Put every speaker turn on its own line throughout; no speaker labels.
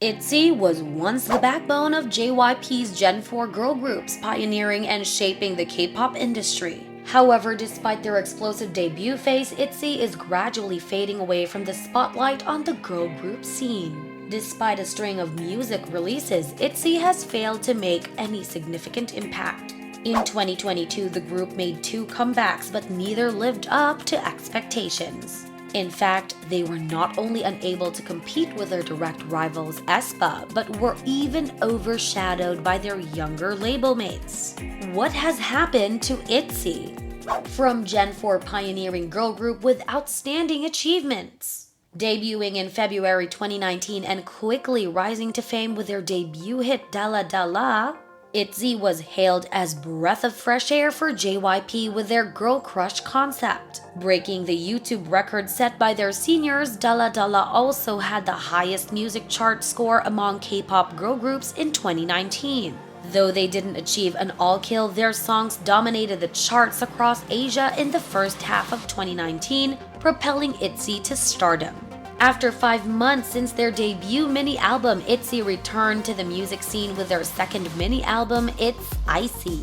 Itzy was once the backbone of JYP's Gen 4 girl groups, pioneering and shaping the K-pop industry. However, despite their explosive debut phase, Itzy is gradually fading away from the spotlight on the girl group scene. Despite a string of music releases, Itzy has failed to make any significant impact. In 2022, the group made 2 comebacks, but neither lived up to expectations. In fact, they were not only unable to compete with their direct rivals aespa, but were even overshadowed by their younger labelmates. What has happened to Itzy? From Gen 4 pioneering girl group with outstanding achievements. Debuting in February 2019 and quickly rising to fame with their debut hit Dala Dala, Itzy was hailed as breath of fresh air for JYP with their girl crush concept. Breaking the YouTube record set by their seniors, Dala Dala also had the highest music chart score among K-pop girl groups in 2019. Though they didn't achieve an all-kill, their songs dominated the charts across Asia in the first half of 2019, propelling Itzy to stardom. After 5 months since their debut mini-album, Itzy returned to the music scene with their second mini-album, It's Icy,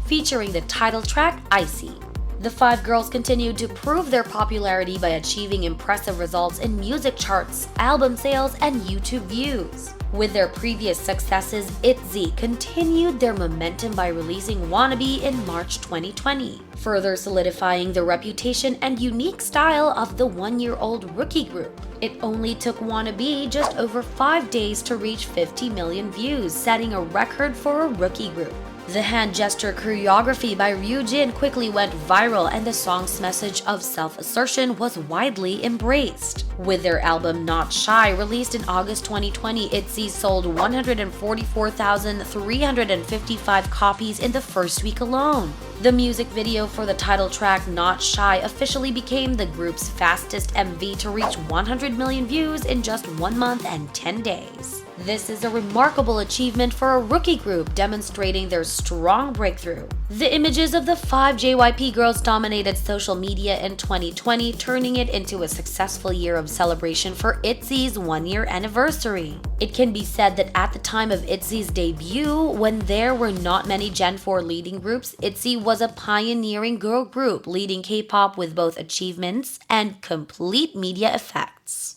featuring the title track, Icy. The 5 girls continued to prove their popularity by achieving impressive results in music charts, album sales, and YouTube views. With their previous successes, Itzy continued their momentum by releasing Wannabe in March 2020, further solidifying the reputation and unique style of the 1-year-old rookie group. It only took Wannabe just over 5 days to reach 50 million views, setting a record for a rookie group. The hand gesture choreography by Ryujin quickly went viral, and the song's message of self-assertion was widely embraced. With their album Not Shy, released in August 2020, Itzy sold 144,355 copies in the first week alone. The music video for the title track Not Shy officially became the group's fastest MV to reach 100 million views in just 1 month and 10 days. This is a remarkable achievement for a rookie group, demonstrating their strong breakthrough. The images of the 5 JYP girls dominated social media in 2020, turning it into a successful year of celebration for Itzy's 1-year anniversary. It can be said that at the time of Itzy's debut, when there were not many Gen 4 leading groups, Itzy was a pioneering girl group leading K-pop with both achievements and complete media effects.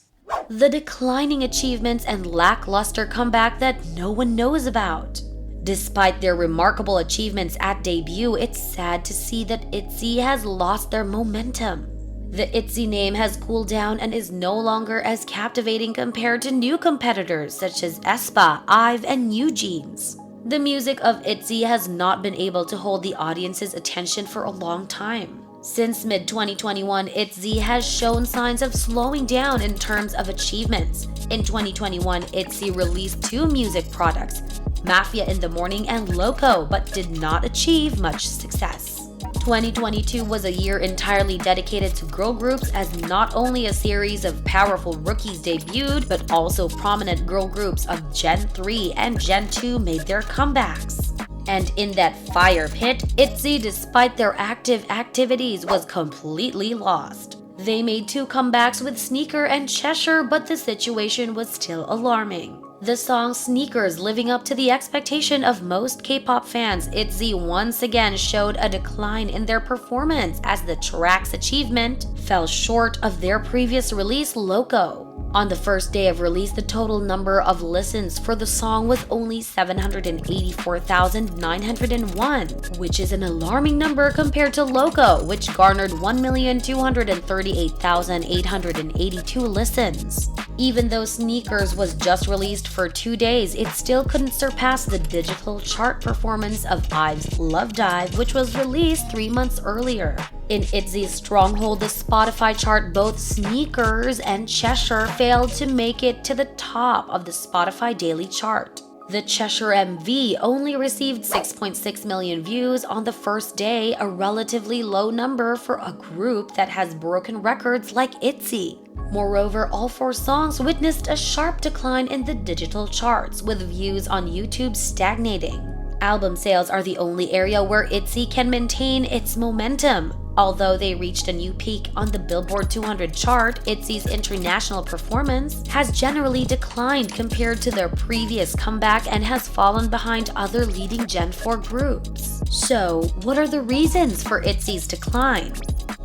The declining achievements and lackluster comeback that no one knows about. Despite their remarkable achievements at debut, it's sad to see that Itzy has lost their momentum. The Itzy name has cooled down and is no longer as captivating compared to new competitors such as aespa, IVE, and NewJeans. The music of Itzy has not been able to hold the audience's attention for a long time. Since mid-2021, Itzy has shown signs of slowing down in terms of achievements. In 2021, Itzy released 2 music products, Mafia in the Morning and Loco, but did not achieve much success. 2022 was a year entirely dedicated to girl groups, as not only a series of powerful rookies debuted, but also prominent girl groups of Gen 3 and Gen 2 made their comebacks. And in that fire pit, Itzy, despite their active activities, was completely lost. They made 2 comebacks with Sneaker and Cheshire, but the situation was still alarming. The song Sneakers living up to the expectation of most K-pop fans, Itzy once again showed a decline in their performance as the track's achievement fell short of their previous release, Loco. On the first day of release, the total number of listens for the song was only 784,901, which is an alarming number compared to Loco, which garnered 1,238,882 listens. Even though Sneakers was just released for 2 days, it still couldn't surpass the digital chart performance of IVE's Love Dive, which was released 3 months earlier. In Itzy's stronghold, the Spotify chart, both Sneakers and Cheshire failed to make it to the top of the Spotify daily chart. The Cheshire MV only received 6.6 million views on the first day, a relatively low number for a group that has broken records like Itzy. Moreover, all 4 songs witnessed a sharp decline in the digital charts, with views on YouTube stagnating. Album sales are the only area where Itzy can maintain its momentum. Although they reached a new peak on the Billboard 200 chart, Itzy's international performance has generally declined compared to their previous comeback and has fallen behind other leading Gen 4 groups. So, what are the reasons for Itzy's decline?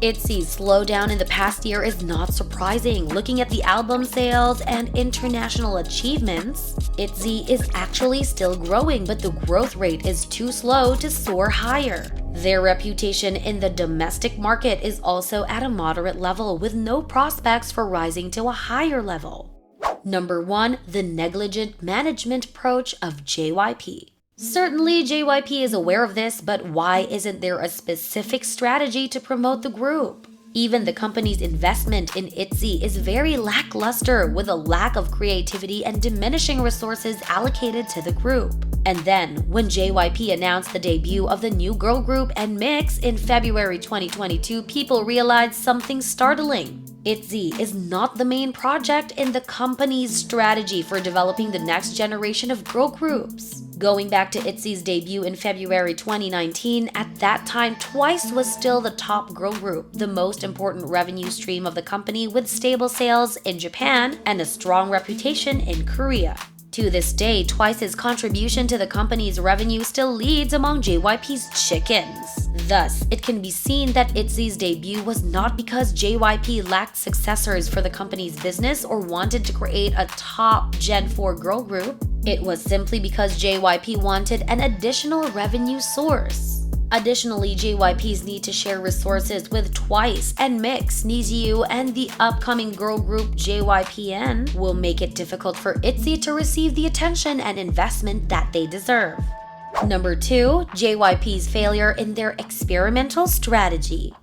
Itzy's slowdown in the past year is not surprising. Looking at the album sales and international achievements, Itzy is actually still growing, but the growth rate is too slow to soar higher. Their reputation in the domestic market is also at a moderate level, with no prospects for rising to a higher level. Number 1. The negligent management approach of JYP. Certainly, JYP is aware of this, but why isn't there a specific strategy to promote the group? Even the company's investment in Itzy is very lackluster, with a lack of creativity and diminishing resources allocated to the group. And then, when JYP announced the debut of the new girl group and mix in February 2022, people realized something startling. Itzy is not the main project in the company's strategy for developing the next generation of girl groups. Going back to Itzy's debut in February 2019, at that time Twice was still the top girl group, the most important revenue stream of the company, with stable sales in Japan and a strong reputation in Korea. To this day, Twice's contribution to the company's revenue still leads among JYP's chickens. Thus, it can be seen that Itzy's debut was not because JYP lacked successors for the company's business or wanted to create a top Gen 4 girl group. It was simply because JYP wanted an additional revenue source. Additionally, JYP's need to share resources with Twice and Mix, Niziu, and the upcoming girl group JYPN will make it difficult for Itzy to receive the attention and investment that they deserve. Number 2. JYP's failure in their experimental strategy.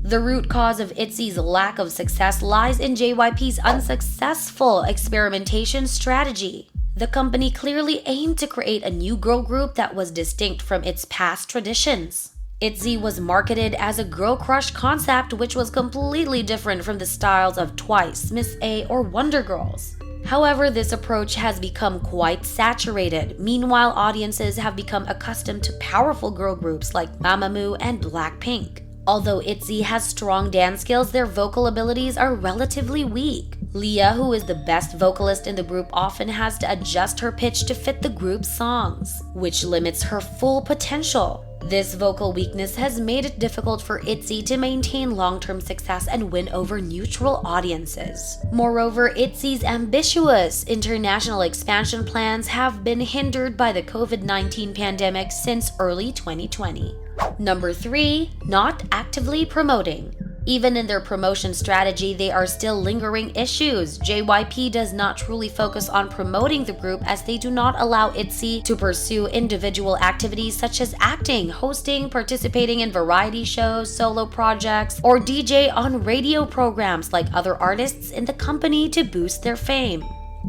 The root cause of Itzy's lack of success lies in JYP's unsuccessful experimentation strategy. The company clearly aimed to create a new girl group that was distinct from its past traditions. Itzy was marketed as a girl crush concept, which was completely different from the styles of Twice, Miss A, or Wonder Girls. However, this approach has become quite saturated. Meanwhile, audiences have become accustomed to powerful girl groups like Mamamoo and Blackpink. Although Itzy has strong dance skills, their vocal abilities are relatively weak. Leah, who is the best vocalist in the group, often has to adjust her pitch to fit the group's songs, which limits her full potential. This vocal weakness has made it difficult for Itzy to maintain long-term success and win over neutral audiences. Moreover, Itzy's ambitious international expansion plans have been hindered by the COVID-19 pandemic since early 2020. Number 3. Not actively promoting. Even in their promotion strategy, they are still lingering issues. JYP does not truly focus on promoting the group, as they do not allow Itzy to pursue individual activities such as acting, hosting, participating in variety shows, solo projects, or DJ on radio programs like other artists in the company to boost their fame.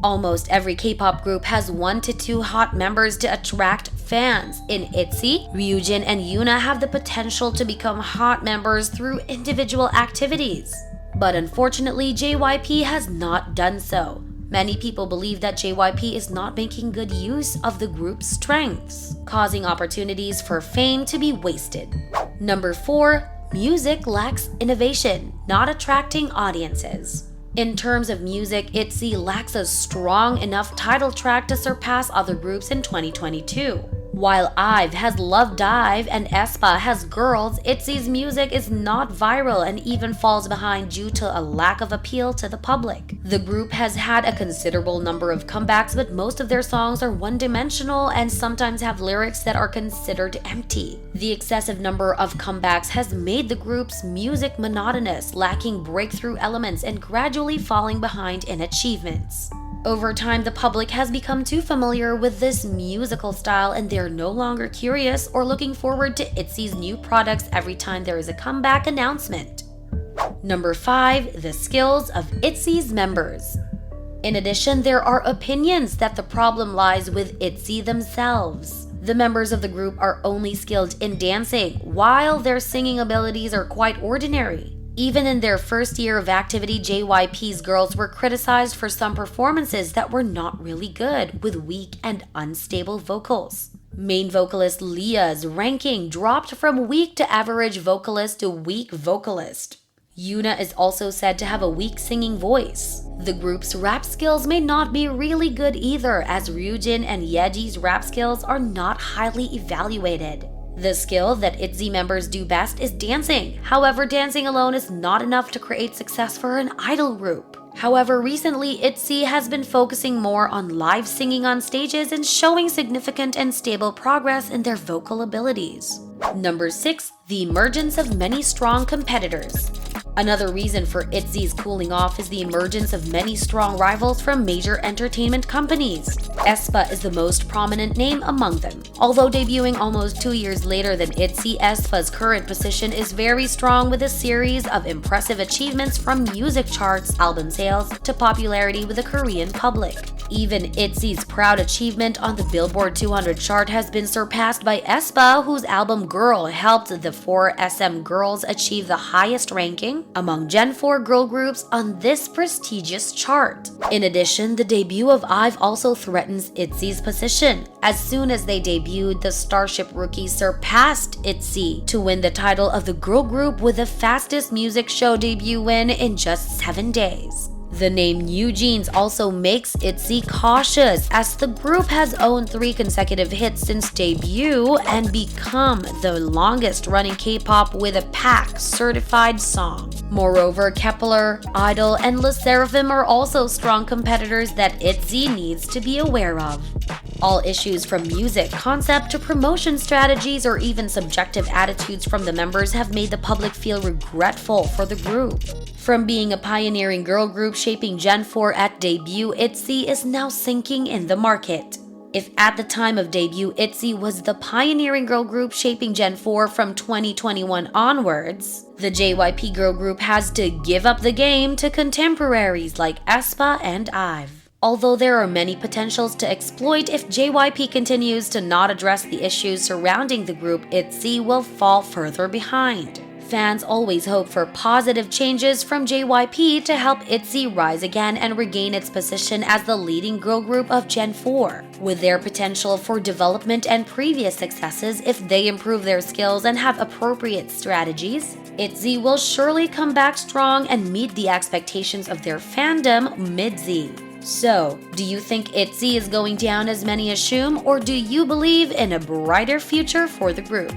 Almost every K-pop group has 1 to 2 hot members to attract fans. In Itzy, Ryujin and Yuna have the potential to become hot members through individual activities. But unfortunately, JYP has not done so. Many people believe that JYP is not making good use of the group's strengths, causing opportunities for fame to be wasted. Number 4. Music lacks innovation, not attracting audiences. In terms of music, Itzy lacks a strong enough title track to surpass other groups in 2022. While IVE has Love Dive and aespa has Girls, Itzy's music is not viral and even falls behind due to a lack of appeal to the public. The group has had a considerable number of comebacks, but most of their songs are one-dimensional and sometimes have lyrics that are considered empty. The excessive number of comebacks has made the group's music monotonous, lacking breakthrough elements and gradually falling behind in achievements. Over time, the public has become too familiar with this musical style and they're no longer curious or looking forward to Itzy's new products every time there is a comeback announcement. Number 5. The skills of Itzy's members. In addition, there are opinions that the problem lies with Itzy themselves. The members of the group are only skilled in dancing, while their singing abilities are quite ordinary. Even in their first year of activity, JYP's girls were criticized for some performances that were not really good, with weak and unstable vocals. Main vocalist Leah's ranking dropped from weak to average vocalist to weak vocalist. Yuna is also said to have a weak singing voice. The group's rap skills may not be really good either, as Ryujin and Yeji's rap skills are not highly evaluated. The skill that Itzy members do best is dancing. However, dancing alone is not enough to create success for an idol group. However, recently Itzy has been focusing more on live singing on stages and showing significant and stable progress in their vocal abilities. Number 6. The emergence of many strong competitors. Another reason for Itzy's cooling off is the emergence of many strong rivals from major entertainment companies. aespa is the most prominent name among them. Although debuting almost 2 years later than Itzy, aespa's current position is very strong with a series of impressive achievements from music charts, album sales, to popularity with the Korean public. Even Itzy's proud achievement on the Billboard 200 chart has been surpassed by aespa, whose album Girl helped the 4SM girls achieve the highest ranking among Gen 4 girl groups on this prestigious chart. In addition, the debut of IVE also threatens Itzy's position. As soon as they debuted, the Starship rookies surpassed Itzy to win the title of the girl group with the fastest music show debut win in just 7 days. The name New Jeans also makes Itzy cautious, as the group has owned 3 consecutive hits since debut and become the longest-running K-pop with a PAC certified song. Moreover, Kepler, Idol, and LE SSERAFIM are also strong competitors that Itzy needs to be aware of. All issues from music, concept to promotion strategies, or even subjective attitudes from the members have made the public feel regretful for the group. From being a pioneering girl group shaping Gen 4 at debut, Itzy is now sinking in the market. If at the time of debut Itzy was the pioneering girl group shaping Gen 4 from 2021 onwards, the JYP girl group has to give up the game to contemporaries like aespa and IVE. Although there are many potentials to exploit, if JYP continues to not address the issues surrounding the group, Itzy will fall further behind. Fans always hope for positive changes from JYP to help Itzy rise again and regain its position as the leading girl group of Gen 4. With their potential for development and previous successes, if they improve their skills and have appropriate strategies, Itzy will surely come back strong and meet the expectations of their fandom mid-Z. So, do you think Itzy is going down as many assume, or do you believe in a brighter future for the group?